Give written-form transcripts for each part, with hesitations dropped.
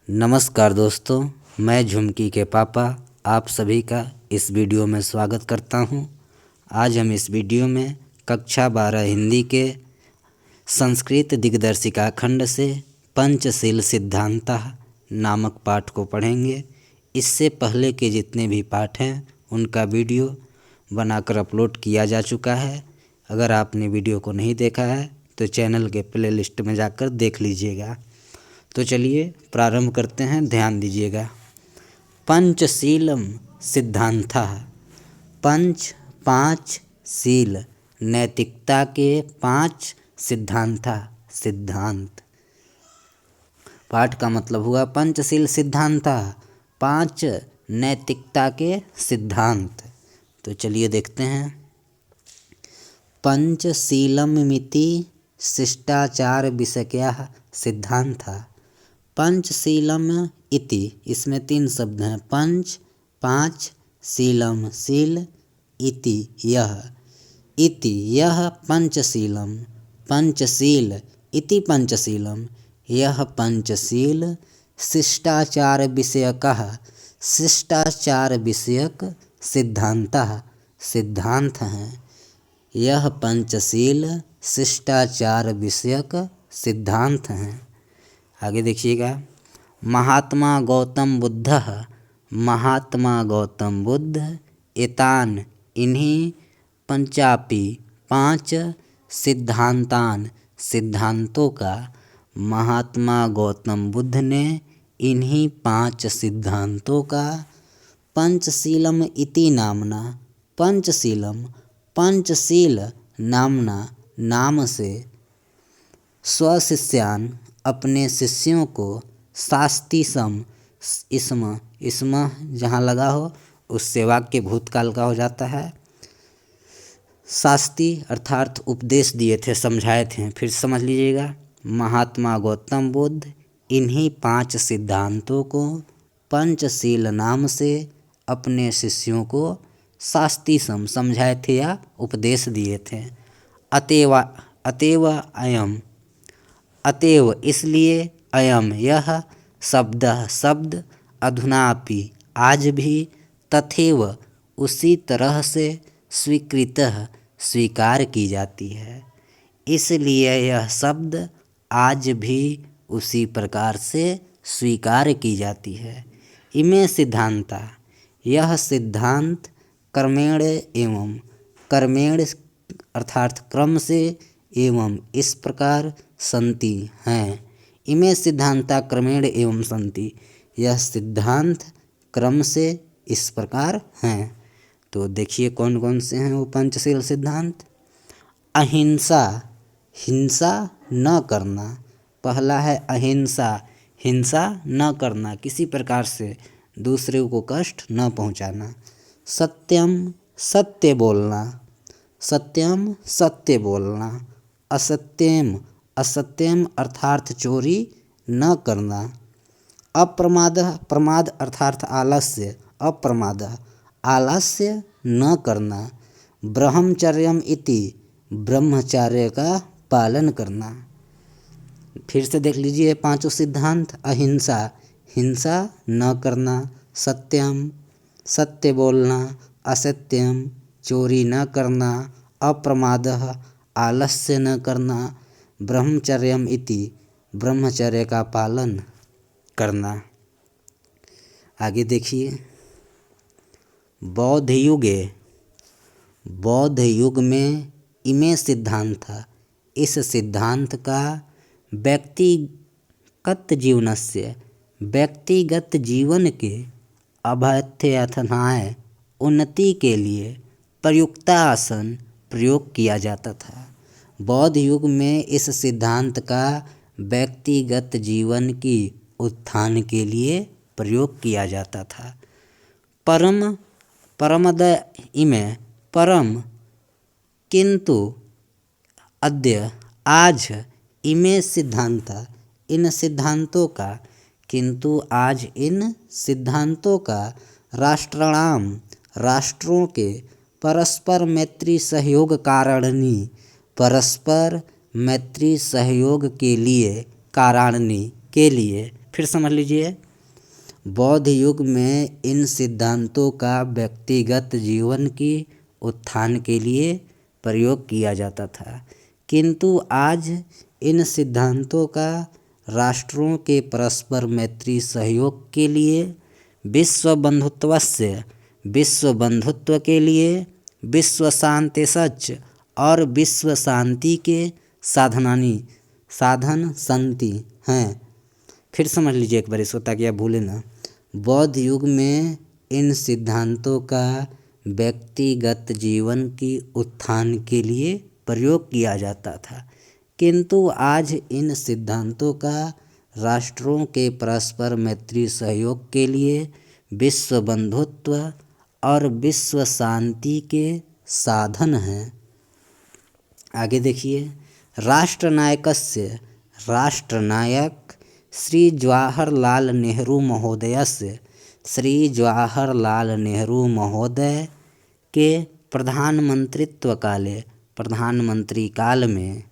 नमस्कार दोस्तों, मैं झुमकी के पापा आप सभी का इस वीडियो में स्वागत करता हूं। आज हम इस वीडियो में कक्षा 12 हिंदी के संस्कृत दिग्दर्शिका खंड से पंचशील सिद्धांतः नामक पाठ को पढ़ेंगे। इससे पहले के जितने भी पाठ हैं उनका वीडियो बनाकर अपलोड किया जा चुका है। अगर आपने वीडियो को नहीं देखा है तो चैनल के प्लेलिस्ट में जाकर देख लीजिएगा। तो चलिए प्रारंभ करते हैं, ध्यान दीजिएगा। पंचशीलम सिद्धांतः। पंच पाँच, शील नैतिकता के 5 सिद्धांतः सिद्धांत। पाठ का मतलब हुआ पंचशील सिद्धांतः 5 नैतिकता के सिद्धांत। तो चलिए देखते हैं। पंचशीलमिति शिष्टाचार विषयकः सिद्धांतः। पंचशीलम इति, इसमें 3 शब्द हैं। पंच 5, शीलम शील, इति यह पंचशीलम। पंचशील इति पंचशीलम, यह पंचशील शिष्टाचार विषयकः शिष्टाचार विषयक सिद्धांतः सिद्धांत हैं। यह पंचशील शिष्टाचार विषयक सिद्धांत हैं। आगे देखिएगा। महात्मा गौतम बुद्धः। महात्मा गौतम बुद्ध एतान इन्हीं पंचापि 5 सिद्धांतान सिद्धांतों का, महात्मा गौतम बुद्ध ने इन्हीं 5 सिद्धांतों का पंचशीलम इति नामना, पंचशीलम पंचशील नामना नाम से स्वशिष्यान अपने शिष्यों को, शास्तिसम इसम जहाँ लगा हो उससे वाक्य भूतकाल का हो जाता है। शास्ति अर्थात उपदेश दिए थे, समझाए थे। फिर समझ लीजिएगा। महात्मा गौतम बुद्ध इन्हीं 5 सिद्धांतों को पंचशील नाम से अपने शिष्यों को शास्तिसम समझाए थे या उपदेश दिए थे। अतएव अयम, अतएव इसलिए, अयम यह शब्द अधुनापि आज भी, तथैव उसी तरह से, स्वीकृतः स्वीकार की जाती है। इसलिए यह शब्द आज भी उसी प्रकार से स्वीकार की जाती है। इमे सिद्धांता, यह सिद्धांत कर्मेण एवं, कर्मेण अर्थात क्रम से, एवं इस प्रकार, संति हैं। इमे सिद्धांता क्रमेण एवं संति, यह सिद्धांत क्रम से इस प्रकार हैं। तो देखिए कौन कौन से हैं वो पंचशील सिद्धांत। अहिंसा, हिंसा न करना। पहला है अहिंसा, हिंसा न करना, किसी प्रकार से दूसरे को कष्ट न पहुंचाना। सत्यम, सत्य बोलना। सत्यम सत्य बोलना। असत्यम, असत्यम अर्थात चोरी न करना। अप्रमाद, प्रमाद अर्थात आलस्य, अप्रमाद आलस्य न करना। ब्रह्मचर्यम इति, ब्रह्मचर्य का पालन करना। फिर से देख लीजिए 5 सिद्धांत। अहिंसा, हिंसा न करना। सत्यम, सत्य बोलना। असत्यम, चोरी न करना। अप्रमादः, आलस्य न करना। ब्रह्मचर्यम इति, ब्रह्मचर्य का पालन करना। आगे देखिए। बौद्ध युगे, बौद्ध युग में इमे सिद्धांत था, इस सिद्धांत का व्यक्तिगत जीवनस्य, व्यक्तिगत जीवन के अभ्युत्थानाय, उन्नति के लिए प्रयुक्तासन प्रयोग किया जाता था। बौद्ध युग में इस सिद्धांत का व्यक्तिगत जीवन की उत्थान के लिए प्रयोग किया जाता था। परम, परमद इमे, परम किंतु, अद्य आज, इमे सिद्धांत इन सिद्धांतों का, किंतु आज इन सिद्धांतों का राष्ट्राणाम राष्ट्रों के परस्पर मैत्री सहयोग कारणनी, परस्पर मैत्री सहयोग के लिए, कारणनी के लिए फिर समझ लीजिए, बौद्ध युग में इन सिद्धांतों का व्यक्तिगत जीवन की उत्थान के लिए प्रयोग किया जाता था, किंतु आज इन सिद्धांतों का राष्ट्रों के परस्पर मैत्री सहयोग के लिए, विश्व बंधुत्व के लिए, विश्व शांति सच और विश्व शांति के साधन संति हैं। फिर समझ लीजिए एक बार इसको, ताकि आप भूलें ना। बौद्ध युग में इन सिद्धांतों का व्यक्तिगत जीवन की उत्थान के लिए प्रयोग किया जाता था, किंतु आज इन सिद्धांतों का राष्ट्रों के परस्पर मैत्री सहयोग के लिए, विश्व बंधुत्व और विश्व शांति के साधन हैं। आगे देखिए, राष्ट्रनायक श्री जवाहरलाल नेहरू महोदय के प्रधानमंत्री काल में,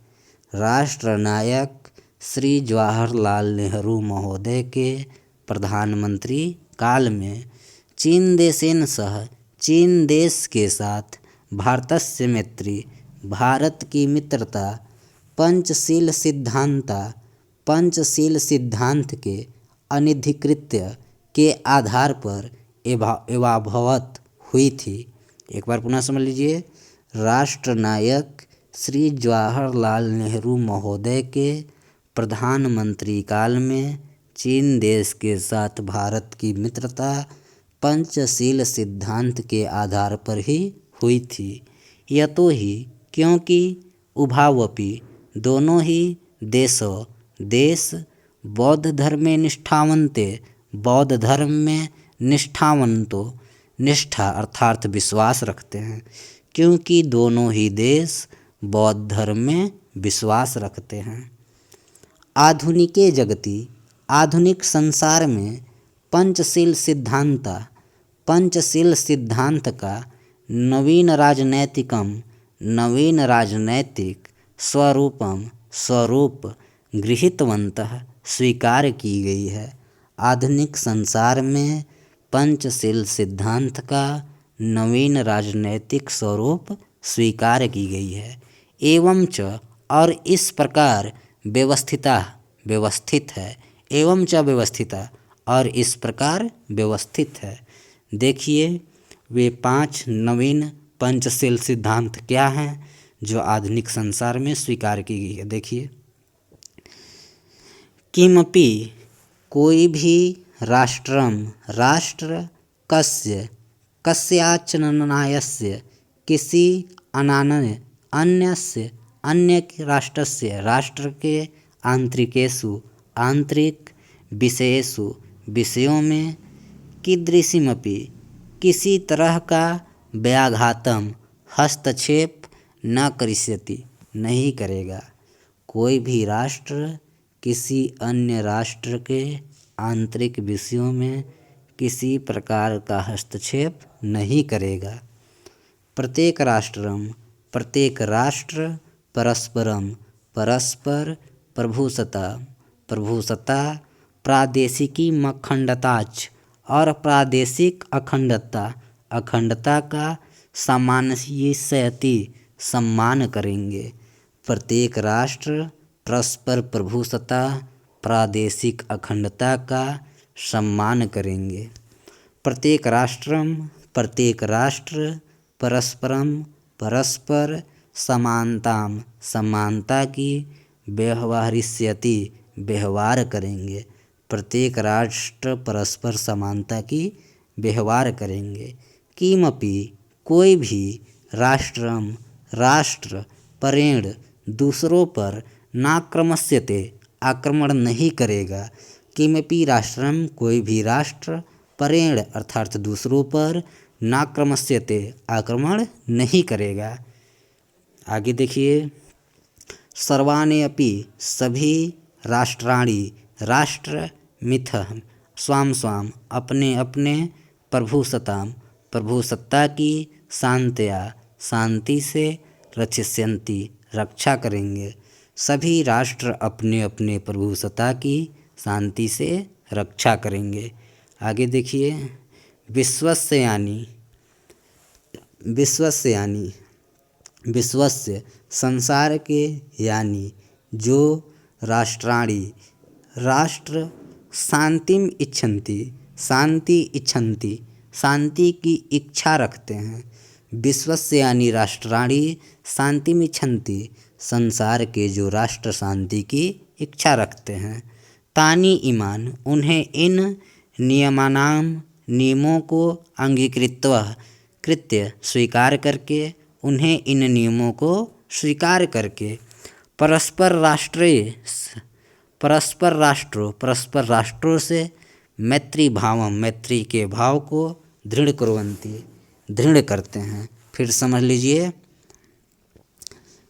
राष्ट्रनायक श्री जवाहरलाल नेहरू महोदय के प्रधानमंत्री काल में चीन देश के साथ भारतस्य मैत्री, भारत की मित्रता, पंचशील सिद्धांत के अनधिकृत्य के आधार पर एवाभवत हुई थी। एक बार पुनः समझ लीजिए, राष्ट्रनायक श्री जवाहरलाल नेहरू महोदय के प्रधानमंत्री काल में चीन देश के साथ भारत की मित्रता पंचशील सिद्धांत के आधार पर ही हुई थी। यतोहि क्योंकि उभावपि दोनों ही देश बौद्ध धर्मे निष्ठावंतो निष्ठा अर्थात विश्वास रखते हैं, क्योंकि दोनों ही देश बौद्ध धर्म में विश्वास रखते हैं। आधुनिके जगति, आधुनिक संसार में पंचशील सिद्धांत का नवीन राजनैतिक स्वरूप गृहीतवन्तः स्वीकार की गई है। आधुनिक संसार में पंचशील सिद्धांत का नवीन राजनैतिक स्वरूप स्वीकार की गई है। एवं च और इस प्रकार व्यवस्थित है। एवं च व्यवस्थिता और इस प्रकार व्यवस्थित है। देखिए, वे 5 नवीन पंचशील सिद्धांत क्या हैं जो आधुनिक संसार में स्वीकार की गई है। देखिए, किमपि कोई भी राष्ट्र कस्याचननायस्य किसी अन्य राष्ट्र के आंतरिक विषयों में कीदृशीमपि किसी तरह का व्याघातम हस्तक्षेप न करिष्यति, नहीं करेगा। कोई भी राष्ट्र किसी अन्य राष्ट्र के आंतरिक विषयों में किसी प्रकार का हस्तक्षेप नहीं करेगा। प्रत्येक राष्ट्र परस्पर प्रभुसत्ता प्रादेशिकी अखंडताच और प्रादेशिक अखंडता का सम्मान करेंगे। प्रत्येक राष्ट्र परस्पर प्रभुसत्ता प्रादेशिक अखंडता का सम्मान करेंगे। प्रत्येक राष्ट्र परस्पर समानता की व्यवहार करेंगे। प्रत्येक राष्ट्र परस्पर समानता की व्यवहार करेंगे। किमपि कोई भी राष्ट्र परेण दूसरों पर नाक्रमस्यते, आक्रमण नहीं करेगा। किमपि राष्ट्रम कोई भी राष्ट्र परेण अर्थात दूसरों पर नाक्रमस्यते आक्रमण नहीं करेगा। आगे देखिए, सर्वाणि अपि सभी राष्ट्र मिथः स्वाम अपने प्रभुसत्ता की शांति से रक्षिष्यन्ति रक्षा करेंगे। सभी राष्ट्र अपने प्रभुसत्ता की शांति से रक्षा करेंगे। आगे देखिए, विश्वस्य संसार के, यानी जो राष्ट्राणि राष्ट्र शांतिम इच्छन्ति शांति की इच्छा रखते हैं। विश्वस्य यानी राष्ट्राणि शांतिम इच्छन्ति, संसार के जो राष्ट्र शांति की इच्छा रखते हैं। तानि इमान, उन्हें इन नियमों को कृत्य स्वीकार करके, उन्हें इन नियमों को स्वीकार करके परस्पर राष्ट्रों से मैत्री के भाव को दृढ़ करते हैं। फिर समझ लीजिए,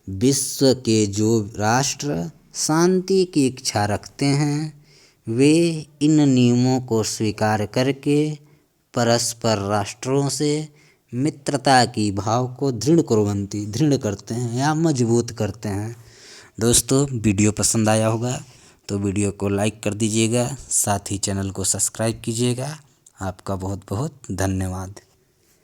विश्व के जो राष्ट्र शांति की इच्छा रखते हैं वे इन नियमों को स्वीकार करके परस्पर राष्ट्रों से मित्रता की भाव को दृढ़ करते हैं या मजबूत करते हैं। दोस्तों, वीडियो पसंद आया होगा तो वीडियो को लाइक कर दीजिएगा, साथ ही चैनल को सब्सक्राइब कीजिएगा। आपका बहुत बहुत धन्यवाद।